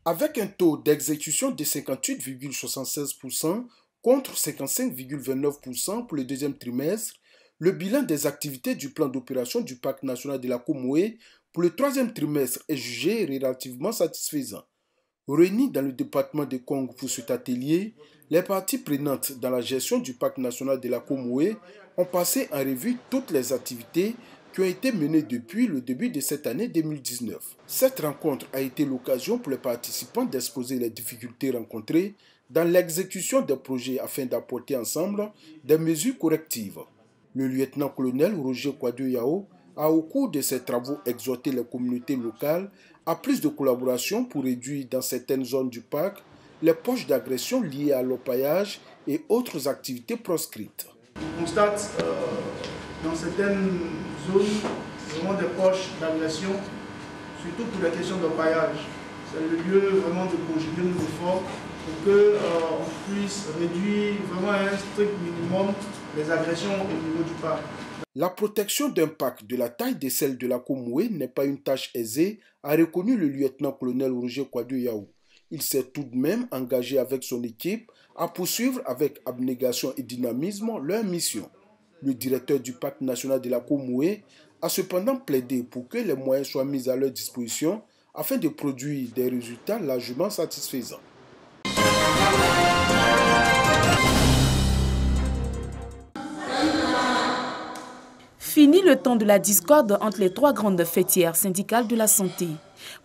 Avec un taux d'exécution de 58,76% contre 55,29% pour le deuxième trimestre, le bilan des activités du plan d'opération du Parc national de la Comoé pour le troisième trimestre est jugé relativement satisfaisant. Réunis dans le département de Congo pour cet atelier, les parties prenantes dans la gestion du Parc national de la Comoé ont passé en revue toutes les activités qui ont été menées depuis le début de cette année 2019. Cette rencontre a été l'occasion pour les participants d'exposer les difficultés rencontrées dans l'exécution des projets afin d'apporter ensemble des mesures correctives. Le lieutenant-colonel Roger Kwadwo-Yao a au cours de ses travaux exhorté les communautés locales à plus de collaboration pour réduire dans certaines zones du parc les poches d'agression liées à l'orpaillage et autres activités proscrites. On constate dans certaines zones vraiment des poches d'agression, surtout pour les questions d'orpaillage. C'est le lieu vraiment de conjuguer nos efforts pour qu'on puisse réduire vraiment à un strict minimum les agressions au niveau du parc. La protection d'un parc de la taille de celle de la Comoé n'est pas une tâche aisée, a reconnu le lieutenant-colonel Roger Kwadwo-Yao. Il s'est tout de même engagé avec son équipe à poursuivre avec abnégation et dynamisme leur mission. Le directeur du parc national de la Comoé a cependant plaidé pour que les moyens soient mis à leur disposition afin de produire des résultats largement satisfaisants. Fini le temps de la discorde entre les trois grandes fêtières syndicales de la santé.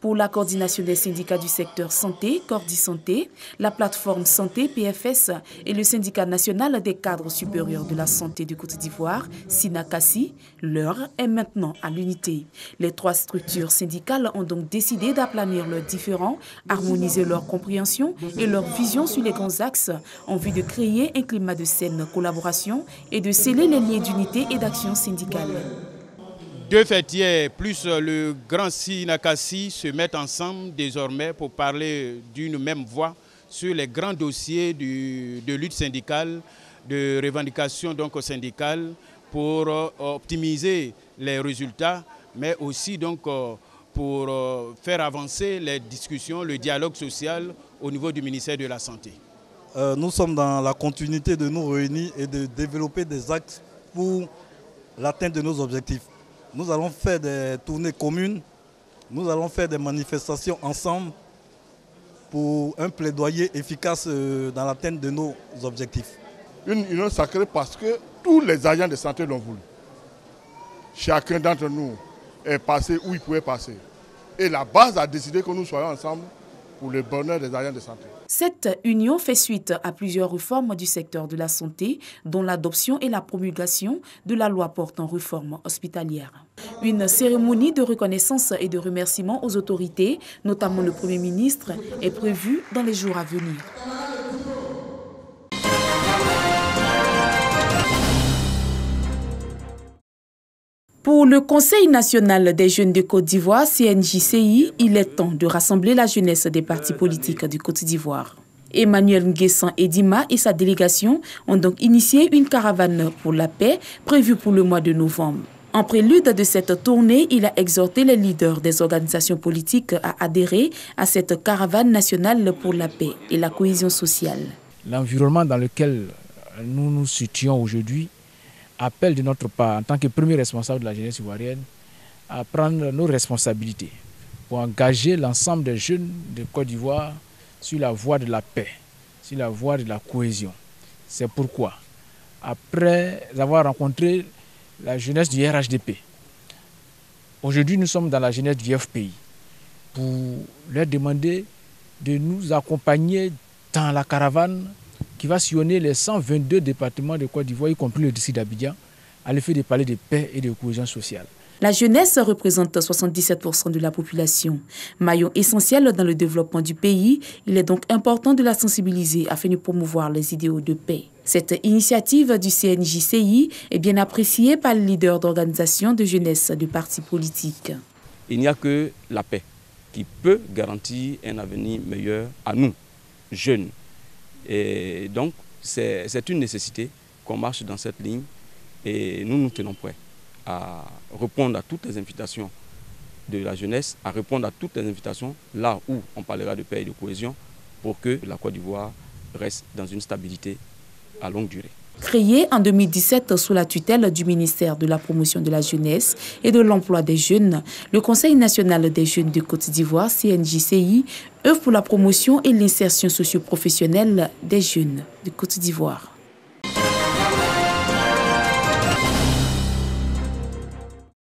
Pour la coordination des syndicats du secteur santé, Cordi Santé, la plateforme santé PFS et le syndicat national des cadres supérieurs de la santé de Côte d'Ivoire, SINACASI, l'heure est maintenant à l'unité. Les trois structures syndicales ont donc décidé d'aplanir leurs différends, harmoniser leur compréhension et leur vision sur les grands axes en vue de créer un climat de saine collaboration et de sceller les liens d'unité et d'action syndicale. Deux fêtières plus le grand SINACASI se mettent ensemble désormais pour parler d'une même voix sur les grands dossiers de lutte syndicale, de revendication donc syndicale pour optimiser les résultats, mais aussi donc pour faire avancer les discussions, le dialogue social au niveau du ministère de la Santé. Nous sommes dans la continuité de nous réunir et de développer des axes pour l'atteinte de nos objectifs. Nous allons faire des tournées communes, nous allons faire des manifestations ensemble pour un plaidoyer efficace dans l'atteinte de nos objectifs. Une union sacrée parce que tous les agents de santé l'ont voulu. Chacun d'entre nous est passé où il pouvait passer. Et la base a décidé que nous soyons ensemble pour le bonheur des agents de santé. Cette union fait suite à plusieurs réformes du secteur de la santé, dont l'adoption et la promulgation de la loi portant réforme hospitalière. Une cérémonie de reconnaissance et de remerciement aux autorités, notamment le Premier ministre, est prévue dans les jours à venir. Pour le Conseil national des jeunes de Côte d'Ivoire, CNJCI, il est temps de rassembler la jeunesse des partis politiques du Côte d'Ivoire. Emmanuel Nguessan Edima et sa délégation ont donc initié une caravane pour la paix prévue pour le mois de novembre. En prélude de cette tournée, il a exhorté les leaders des organisations politiques à adhérer à cette caravane nationale pour la paix et la cohésion sociale. L'environnement dans lequel nous nous situons aujourd'hui appelle de notre part, en tant que premier responsable de la jeunesse ivoirienne, à prendre nos responsabilités pour engager l'ensemble des jeunes de Côte d'Ivoire sur la voie de la paix, sur la voie de la cohésion. C'est pourquoi, après avoir rencontré la jeunesse du RHDP, aujourd'hui nous sommes dans la jeunesse du FPI pour leur demander de nous accompagner dans la caravane qui va sillonner les 122 départements de Côte d'Ivoire, y compris le district d'Abidjan, à l'effet de parler de paix et de cohésion sociale. La jeunesse représente 77% de la population. Maillon essentiel dans le développement du pays, il est donc important de la sensibiliser afin de promouvoir les idéaux de paix. Cette initiative du CNJCI est bien appréciée par les leaders d'organisations de jeunesse de partis politiques. Il n'y a que la paix qui peut garantir un avenir meilleur à nous, jeunes. Et donc, c'est une nécessité qu'on marche dans cette ligne et nous nous tenons prêts à répondre à toutes les invitations de la jeunesse à répondre à toutes les invitations là où on parlera de paix et de cohésion pour que la Côte d'Ivoire reste dans une stabilité à longue durée. Créé en 2017 sous la tutelle du ministère de la Promotion de la Jeunesse et de l'Emploi des Jeunes, le Conseil national des jeunes de Côte d'Ivoire, CNJCI, œuvre pour la promotion et l'insertion socio-professionnelle des jeunes de Côte d'Ivoire.